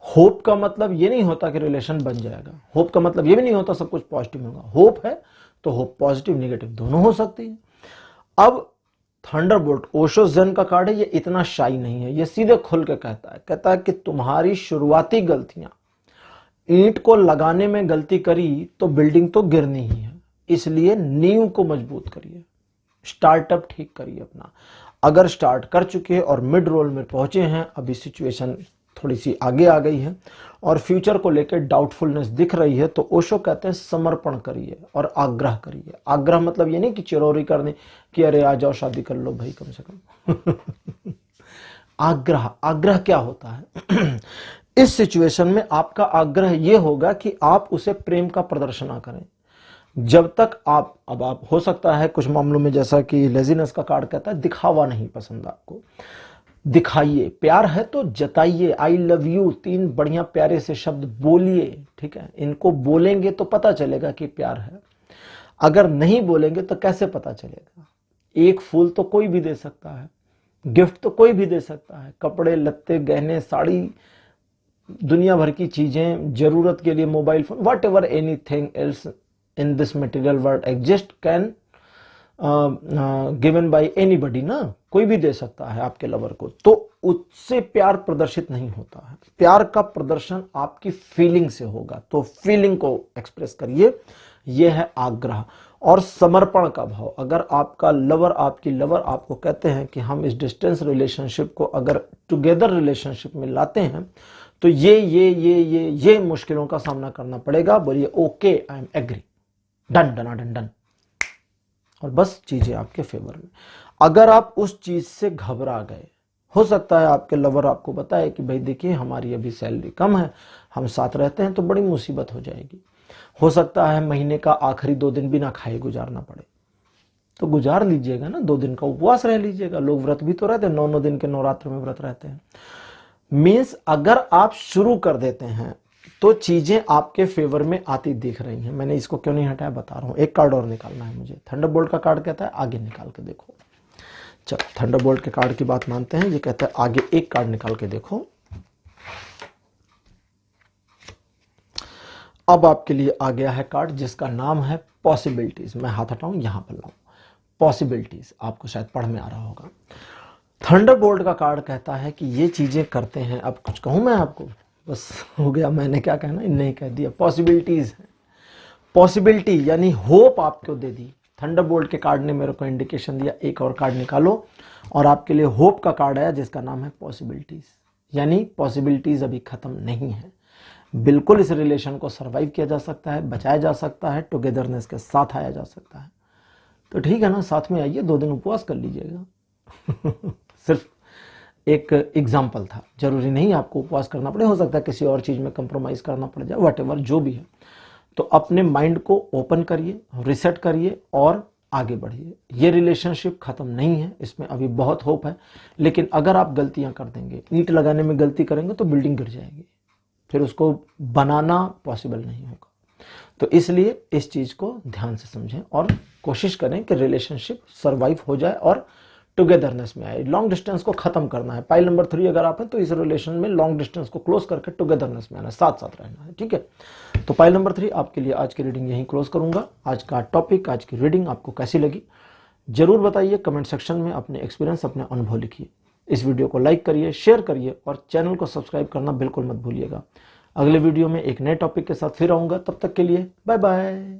होप का मतलब ये नहीं होता कि रिलेशन बन जाएगा, होप का मतलब ये भी नहीं होता सब कुछ पॉजिटिव होगा। होप है तो होप पॉजिटिव नेगेटिव दोनों हो सकती है। अब थंडरबोल्ट ओशो ज़ेन का कार्ड है, ये इतना शाई नहीं है, ये सीधे खुल के कहता है कि तुम्हारी शुरुआती गलतियां, ईंट को लगाने में गलती करी तो बिल्डिंग तो गिरनी ही है, इसलिए नींव को मजबूत करिए, स्टार्टअप ठीक करिए अपना। अगर स्टार्ट कर चुके और मिड रोल में पहुंचे हैं, अभी सिचुएशन थोड़ी सी आगे आ गई है और फ्यूचर को लेकर डाउटफुलनेस दिख रही है, तो ओशो कहते हैं समर्पण करिए और आग्रह करिए। आग्रह मतलब ये नहीं कि चिरौरी करने कि अरे आ जाओ शादी कर लो भाई कम से कम आग्रह, आग्रह क्या होता है इस सिचुएशन में आपका आग्रह यह होगा कि आप उसे प्रेम का प्रदर्शन ना करें। जब तक आप हो सकता है कुछ मामलों में, जैसा कि लेजीनेस का कार्ड कहता है, दिखावा नहीं पसंद आपको, दिखाइए। प्यार है तो जताइए। आई लव यू 3 बढ़िया प्यारे से शब्द बोलिए, ठीक है। इनको बोलेंगे तो पता चलेगा कि प्यार है, अगर नहीं बोलेंगे तो कैसे पता चलेगा। एक फूल तो कोई भी दे सकता है, गिफ्ट तो कोई भी दे सकता है, कपड़े लत्ते गहने साड़ी दुनिया भर की चीजें, जरूरत के लिए mobile phone, what ever anything else in this material world exist can given by anybody ना, कोई भी दे सकता है आपके लवर को। तो उससे प्यार प्रदर्शित नहीं होता है। प्यार का प्रदर्शन आपकी फीलिंग से होगा, तो फीलिंग को एक्सप्रेस करिए। यह है आग्रह और समर्पण का भाव। अगर आपका लवर, आपकी लवर आपको कहते हैं कि हम इस डिस्टेंस रिलेशनशिप को अगर टुगेदर रिलेशनशिप में लाते हैं तो ये मुश्किलों का सामना करना पड़ेगा। बोलिए okay, I am agree, done done done done, और बस चीजें आपके फेवर में। अगर आप उस चीज से घबरा गए, हो सकता है आपके लवर आपको बताए कि भाई देखिए हमारी अभी सैलरी कम है, हम साथ रहते हैं तो बड़ी मुसीबत हो जाएगी। हो सकता है महीने का आखिरी 2 दिन बिना खाए गुजारना पड़े, तो गुजार लीजिएगा ना, 2 दिन का उपवास रह लीजिएगा। लोग व्रत भी तो रहते हैं, 9 दिन के नवरात्र में व्रत रहते हैं। मीन्स अगर आप शुरू कर देते हैं तो चीजें आपके फेवर में आती दिख रही हैं। मैंने इसको क्यों नहीं हटाया बता रहा हूं। एक कार्ड और निकालना है मुझे। थंडरबोल्ट का कार्ड कहता है आगे निकाल के देखो। चलो थंडरबोल्ट के कार्ड की बात मानते हैं, ये कहता है आगे एक कार्ड निकाल के देखो। अब आपके लिए आ गया है कार्ड जिसका नाम है पॉसिबिलिटीज। मैं हाथ हटाऊं, यहां पर लाऊं, पॉसिबिलिटीज। आपको शायद पढ़ में आ रहा होगा। थंडरबोल्ट का कार्ड कहता है कि ये चीजें करते हैं। अब कुछ कहूं मैं आपको, बस हो गया, मैंने क्या कहना इनने कह दिया। पॉसिबिलिटीज है, पॉसिबिलिटी यानी होप आपको दे दी। थंडरबोल्ट के कार्ड ने मेरे को इंडिकेशन दिया एक और कार्ड निकालो, और आपके लिए होप का कार्ड आया जिसका नाम है पॉसिबिलिटीज। यानी पॉसिबिलिटीज अभी खत्म नहीं है, बिल्कुल इस रिलेशन को सरवाइव किया जा सकता है, बचाया जा सकता है, टुगेदरनेस के साथ आया जा सकता है। तो ठीक है ना, साथ में आइए, 2 दिन उपवास कर लीजिएगा। सिर्फ एक एग्जाम्पल था, जरूरी नहीं आपको उपवास करना पड़े, हो सकता है किसी और चीज में कंप्रोमाइज करना पड़ जाए, वट जो भी है। तो अपने माइंड को ओपन करिए, रिसेट करिए और आगे बढ़िए। ये रिलेशनशिप खत्म नहीं है, इसमें अभी बहुत होप है। लेकिन अगर आप गलतियां कर देंगे, ईंट लगाने में गलती करेंगे तो बिल्डिंग गिर जाएगी, फिर उसको बनाना पॉसिबल नहीं होगा। तो इसलिए इस चीज को ध्यान से समझें और कोशिश करें कि रिलेशनशिप सरवाइव हो जाए और टुगेदरनेस में आए। लॉन्ग डिस्टेंस को खत्म करना है। पाइल नंबर 3 अगर आप हैं तो इस रिलेशन में लॉन्ग डिस्टेंस को क्लोज करके टुगेदरनेस में आना है, साथ साथ रहना है, ठीक है। तो पाइल नंबर 3 आपके लिए आज की रीडिंग यहीं क्लोज करूंगा। आज का टॉपिक, आज की रीडिंग आपको कैसी लगी जरूर बताइए। कमेंट सेक्शन में अपने एक्सपीरियंस, अपने अनुभव लिखिए। इस वीडियो को लाइक करिए, शेयर करिए और चैनल को सब्सक्राइब करना बिल्कुल मत भूलिएगा। अगले वीडियो में एक नए टॉपिक के साथ फिर आऊंगा, तब तक के लिए बाय बाय।